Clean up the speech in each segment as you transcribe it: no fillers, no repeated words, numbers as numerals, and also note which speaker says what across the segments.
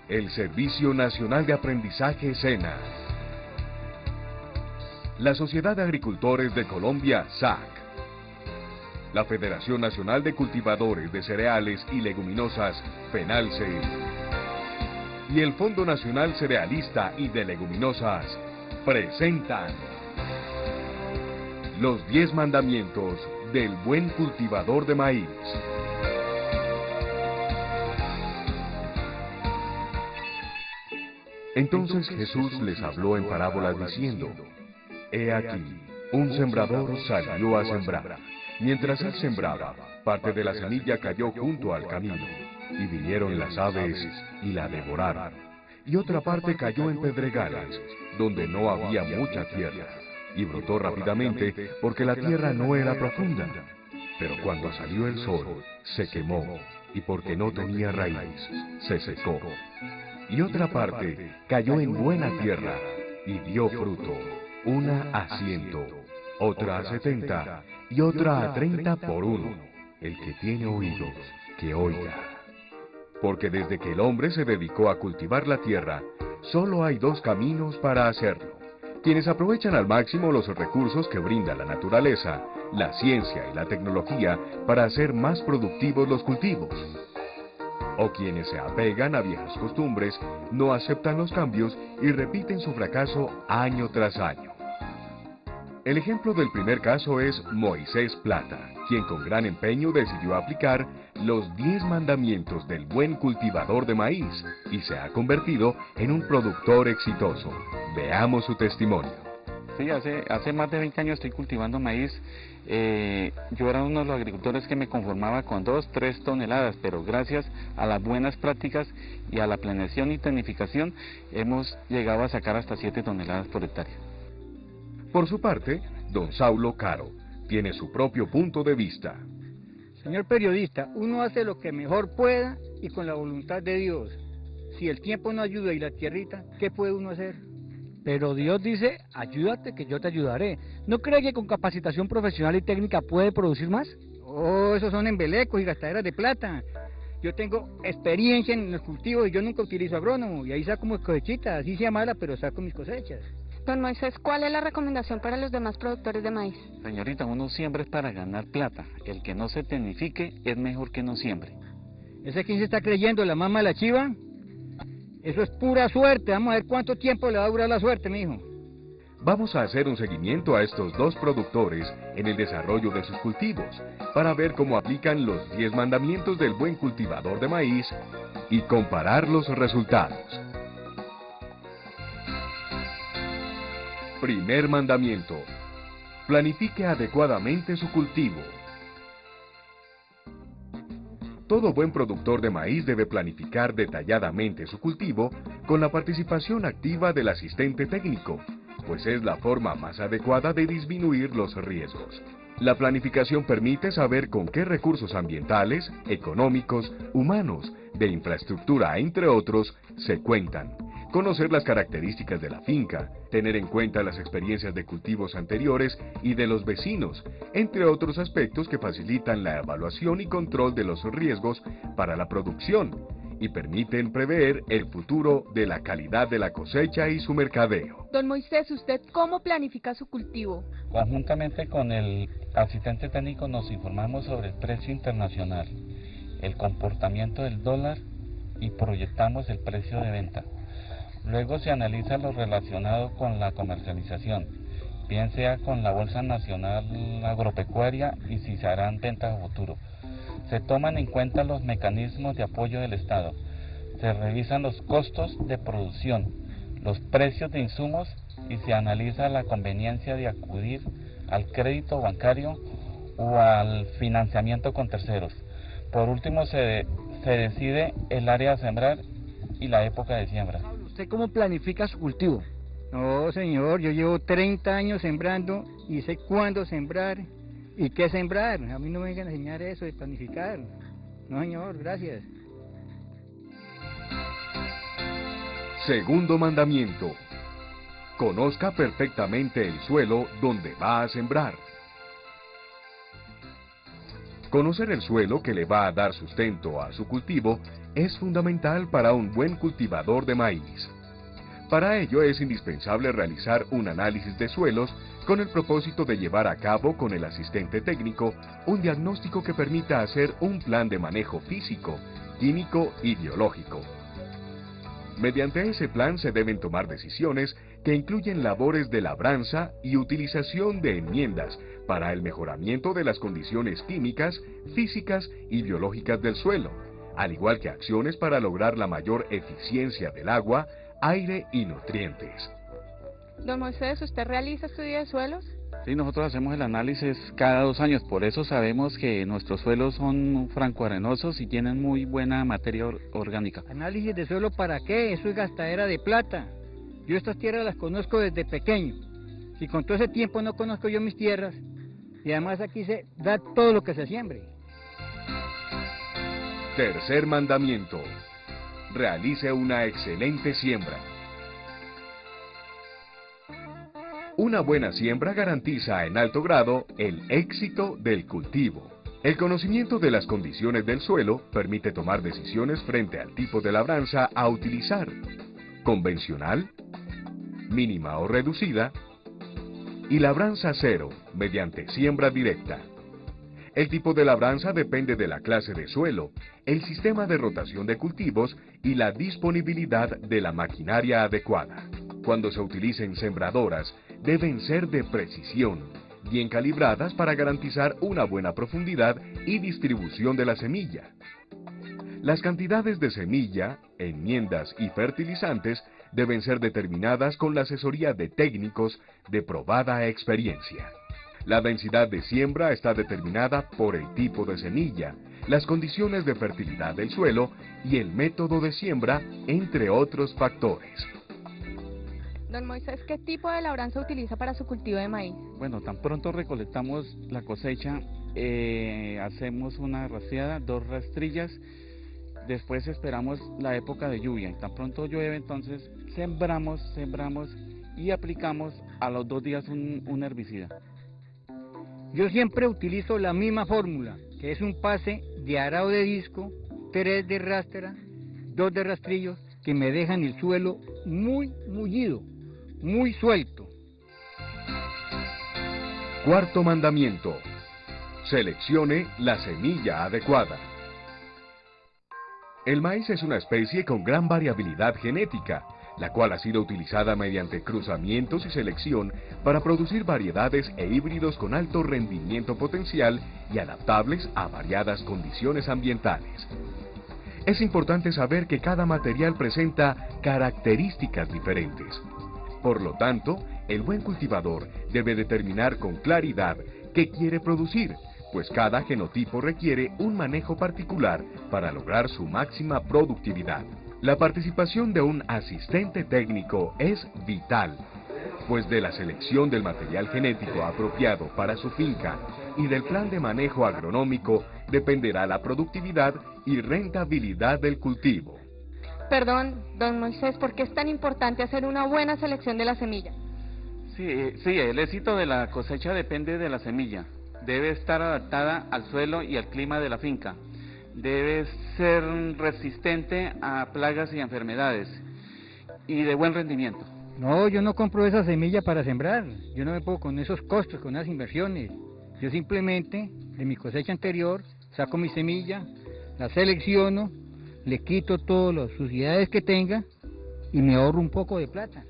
Speaker 1: el Servicio Nacional de Aprendizaje SENA, la Sociedad de Agricultores de Colombia SAC, la Federación Nacional de Cultivadores de Cereales y Leguminosas FENALCE y el Fondo Nacional Cerealista y de Leguminosas presentan los 10 mandamientos del buen cultivador de maíz. Entonces Jesús les habló en parábolas diciendo: He aquí, un sembrador salió a sembrar. Mientras él sembraba, parte de la semilla cayó junto al camino, y vinieron las aves y la devoraron. Y otra parte cayó en pedregales, donde no había mucha tierra, y brotó rápidamente, porque la tierra no era profunda. Pero cuando salió el sol, se quemó, y porque no tenía raíz, se secó. Y otra parte cayó en buena tierra, y dio fruto, una a 100, otra a 70, y otra a 30 por uno. El que tiene oídos, que oiga. Porque desde que el hombre se dedicó a cultivar la tierra, solo hay 2 caminos para hacerlo. Quienes aprovechan al máximo los recursos que brinda la naturaleza, la ciencia y la tecnología para hacer más productivos los cultivos. O quienes se apegan a viejas costumbres, no aceptan los cambios y repiten su fracaso año tras año. El ejemplo del primer caso es Moisés Plata, quien con gran empeño decidió aplicar los 10 mandamientos del buen cultivador de maíz y se ha convertido en un productor exitoso. Veamos su testimonio.
Speaker 2: Sí, hace más de 20 años estoy cultivando maíz. Yo era uno de los agricultores que me conformaba con 2, 3 toneladas, pero gracias a las buenas prácticas y a la planeación y tecnificación hemos llegado a sacar hasta 7 toneladas por hectárea.
Speaker 1: Por su parte, don Saulo Caro tiene su propio punto de vista.
Speaker 3: Señor periodista, uno hace lo que mejor pueda y con la voluntad de Dios. Si el tiempo no ayuda y la tierrita, ¿qué puede uno hacer?
Speaker 4: Pero Dios dice, ayúdate que yo te ayudaré. ¿No cree que con capacitación profesional y técnica puede producir más?
Speaker 3: Oh, esos son embelecos y gastaderas de plata. Yo tengo experiencia en los cultivos y yo nunca utilizo agrónomo. Y ahí saco mis cosechitas, así sea mala, pero saco mis cosechas.
Speaker 5: Don Moisés, ¿cuál es la recomendación para los demás productores de maíz?
Speaker 2: Señorita, uno siembra es para ganar plata. El que no se tecnifique es mejor que no siembre.
Speaker 3: ¿Ese quién se está creyendo, la mamá de la chiva? Eso es pura suerte. Vamos a ver cuánto tiempo le va a durar la suerte, mijo.
Speaker 1: Vamos a hacer un seguimiento a estos 2 productores en el desarrollo de sus cultivos, para ver cómo aplican los 10 mandamientos del buen cultivador de maíz y comparar los resultados. Primer mandamiento: planifique adecuadamente su cultivo. Todo buen productor de maíz debe planificar detalladamente su cultivo con la participación activa del asistente técnico, pues es la forma más adecuada de disminuir los riesgos. La planificación permite saber con qué recursos ambientales, económicos, humanos, de infraestructura, entre otros, se cuentan. Conocer las características de la finca, tener en cuenta las experiencias de cultivos anteriores y de los vecinos, entre otros aspectos que facilitan la evaluación y control de los riesgos para la producción y permiten prever el futuro de la calidad de la cosecha y su mercadeo.
Speaker 5: Don Moisés, ¿usted cómo planifica su cultivo?
Speaker 2: Conjuntamente con el asistente técnico nos informamos sobre el precio internacional, el comportamiento del dólar y proyectamos el precio de venta. Luego se analiza lo relacionado con la comercialización, bien sea con la Bolsa Nacional Agropecuaria y si se harán ventas a futuro. Se toman en cuenta los mecanismos de apoyo del Estado, se revisan los costos de producción, los precios de insumos y se analiza la conveniencia de acudir al crédito bancario o al financiamiento con terceros. Por último se decide el área a sembrar y la época de siembra.
Speaker 4: ¿Usted cómo planifica su cultivo?
Speaker 3: No, señor, yo llevo 30 años sembrando y sé cuándo sembrar y qué sembrar. A mí no me vengan a enseñar eso de planificar. No, señor, gracias.
Speaker 1: Segundo mandamiento: conozca perfectamente el suelo donde va a sembrar. Conocer el suelo que le va a dar sustento a su cultivo es fundamental para un buen cultivador de maíz. Para ello es indispensable realizar un análisis de suelos con el propósito de llevar a cabo con el asistente técnico un diagnóstico que permita hacer un plan de manejo físico, químico y biológico. Mediante ese plan se deben tomar decisiones que incluyen labores de labranza y utilización de enmiendas para el mejoramiento de las condiciones químicas, físicas y biológicas del suelo, al igual que acciones para lograr la mayor eficiencia del agua, aire y nutrientes.
Speaker 5: Don Moisés, ¿usted realiza estudio de suelos?
Speaker 2: Sí, nosotros hacemos el análisis cada 2 años, por eso sabemos que nuestros suelos son francoarenosos y tienen muy buena materia orgánica.
Speaker 3: ¿Análisis de suelo para qué? Eso es gastadera de plata. Yo estas tierras las conozco desde pequeño. Si con todo ese tiempo no conozco yo mis tierras, y además aquí se da todo lo que se siembre.
Speaker 1: Tercer mandamiento: realice una excelente siembra. Una buena siembra garantiza en alto grado el éxito del cultivo. El conocimiento de las condiciones del suelo permite tomar decisiones frente al tipo de labranza a utilizar: convencional, mínima o reducida, y labranza cero, mediante siembra directa. El tipo de labranza depende de la clase de suelo, el sistema de rotación de cultivos y la disponibilidad de la maquinaria adecuada. Cuando se utilicen sembradoras, deben ser de precisión, bien calibradas para garantizar una buena profundidad y distribución de la semilla. Las cantidades de semilla, enmiendas y fertilizantes deben ser determinadas con la asesoría de técnicos de probada experiencia. La densidad de siembra está determinada por el tipo de semilla, las condiciones de fertilidad del suelo y el método de siembra, entre otros factores.
Speaker 5: Don Moisés, ¿qué tipo de labranza utiliza para su cultivo de maíz?
Speaker 2: Bueno, tan pronto recolectamos la cosecha, hacemos una rastreada, 2 rastrillas, después esperamos la época de lluvia, y tan pronto llueve, entonces sembramos y aplicamos a los 2 días un herbicida.
Speaker 3: Yo siempre utilizo la misma fórmula, que es un pase de arado de disco, 3 de rástra, 2 de rastrillos, que me dejan el suelo muy mullido, muy suelto.
Speaker 1: Cuarto mandamiento: seleccione la semilla adecuada. El maíz es una especie con gran variabilidad genética, la cual ha sido utilizada mediante cruzamientos y selección para producir variedades e híbridos con alto rendimiento potencial y adaptables a variadas condiciones ambientales. Es importante saber que cada material presenta características diferentes. Por lo tanto, el buen cultivador debe determinar con claridad qué quiere producir, pues cada genotipo requiere un manejo particular para lograr su máxima productividad. La participación de un asistente técnico es vital, pues de la selección del material genético apropiado para su finca y del plan de manejo agronómico dependerá la productividad y rentabilidad del cultivo.
Speaker 5: Perdón, don Moisés, ¿por qué es tan importante hacer una buena selección de la semilla?
Speaker 2: Sí, el éxito de la cosecha depende de la semilla. Debe estar adaptada al suelo y al clima de la finca. Debe ser resistente a plagas y enfermedades y de buen rendimiento.
Speaker 3: No, yo no compro esa semilla para sembrar. Yo no me pongo con esos costos, con esas inversiones. Yo simplemente, de mi cosecha anterior, saco mi semilla, la selecciono, le quito todas las suciedades que tenga y me ahorro un poco de plata.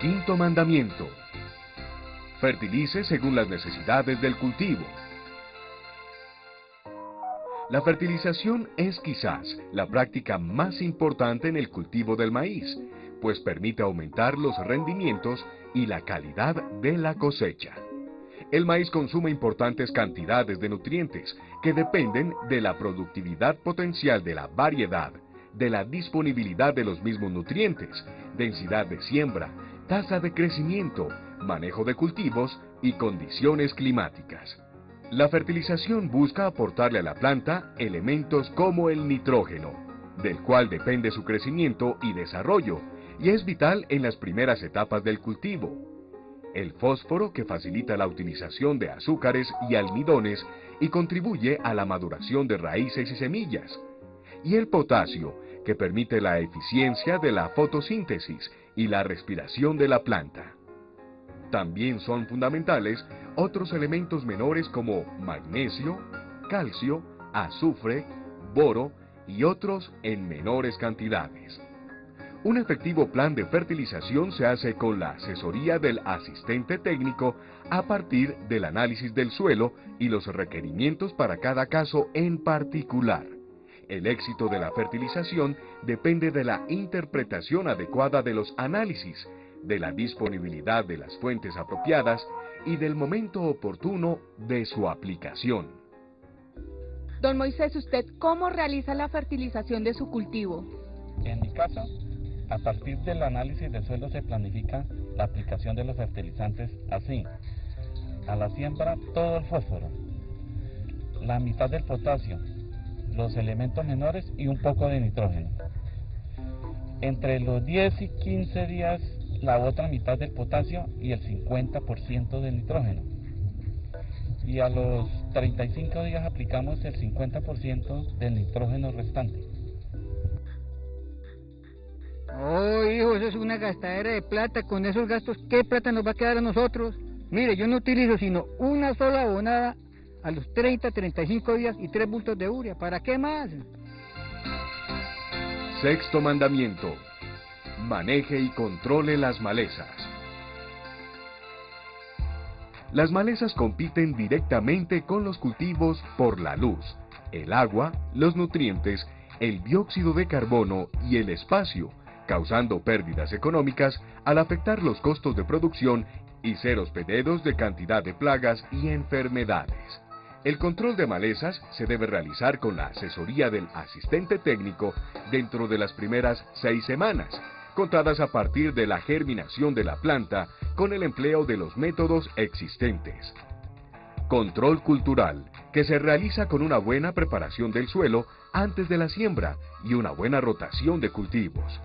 Speaker 1: Quinto mandamiento: fertilice según las necesidades del cultivo. La fertilización es quizás la práctica más importante en el cultivo del maíz, pues permite aumentar los rendimientos y la calidad de la cosecha. El maíz consume importantes cantidades de nutrientes que dependen de la productividad potencial de la variedad, de la disponibilidad de los mismos nutrientes, densidad de siembra, tasa de crecimiento, manejo de cultivos y condiciones climáticas. La fertilización busca aportarle a la planta elementos como el nitrógeno, del cual depende su crecimiento y desarrollo, y es vital en las primeras etapas del cultivo. el fósforo que facilita la utilización de azúcares y almidones y contribuye a la maduración de raíces y semillas, y el potasio que permite la eficiencia de la fotosíntesis y la respiración de la planta. También son fundamentales otros elementos menores como magnesio, calcio, azufre, boro y otros en menores cantidades. Un efectivo plan de fertilización se hace con la asesoría del asistente técnico a partir del análisis del suelo y los requerimientos para cada caso en particular. El éxito de la fertilización depende de la interpretación adecuada de los análisis, de la disponibilidad de las fuentes apropiadas y del momento oportuno de su aplicación.
Speaker 5: Don Moisés, ¿usted cómo realiza la fertilización de su cultivo?
Speaker 2: En mi caso, a partir del análisis de suelo se planifica la aplicación de los fertilizantes así: a la siembra todo el fósforo, la mitad del potasio, los elementos menores y un poco de nitrógeno. Entre los 10 y 15 días la otra mitad del potasio y el 50% del nitrógeno. Y a los 35 días aplicamos el 50% del nitrógeno restante.
Speaker 3: Oh, hijo, eso es una gastadera de plata. Con esos gastos, ¿qué plata nos va a quedar a nosotros? Mire, yo no utilizo sino una sola abonada a los 30, 35 días y 3 bultos de urea. ¿Para qué más?
Speaker 1: Sexto mandamiento: maneje y controle las malezas. Las malezas compiten directamente con los cultivos por la luz, el agua, los nutrientes, el dióxido de carbono y el espacio, causando pérdidas económicas al afectar los costos de producción y ser hospederos de cantidad de plagas y enfermedades. El control de malezas se debe realizar con la asesoría del asistente técnico dentro de las primeras 6 semanas, contadas a partir de la germinación de la planta con el empleo de los métodos existentes. Control cultural, que se realiza con una buena preparación del suelo antes de la siembra y una buena rotación de cultivos.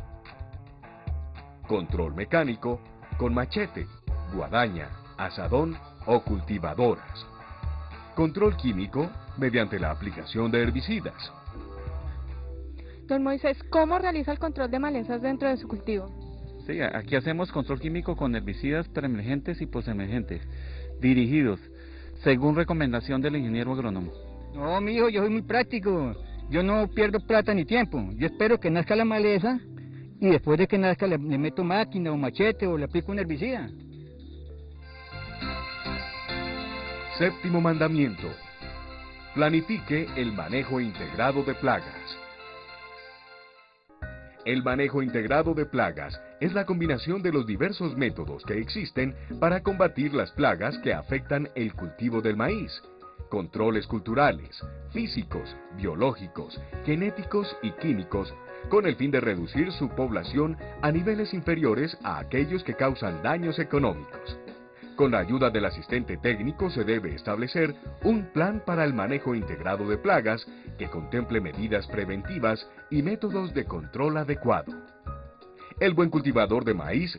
Speaker 1: Control mecánico, con machete, guadaña, azadón o cultivadoras. Control químico, mediante la aplicación de herbicidas.
Speaker 5: Don Moisés, ¿cómo realiza el control de malezas dentro de su cultivo?
Speaker 2: Sí, aquí hacemos control químico con herbicidas preemergentes y postemergentes, dirigidos según recomendación del ingeniero agrónomo.
Speaker 3: No, mijo, yo soy muy práctico. Yo no pierdo plata ni tiempo. Yo espero que nazca la maleza y después de que nazca le meto máquina o machete o le aplico un herbicida.
Speaker 1: Séptimo mandamiento: planifique el manejo integrado de plagas. El manejo integrado de plagas es la combinación de los diversos métodos que existen para combatir las plagas que afectan el cultivo del maíz. Controles culturales, físicos, biológicos, genéticos y químicos, con el fin de reducir su población a niveles inferiores a aquellos que causan daños económicos. Con la ayuda del asistente técnico se debe establecer un plan para el manejo integrado de plagas que contemple medidas preventivas y métodos de control adecuado. El buen cultivador de maíz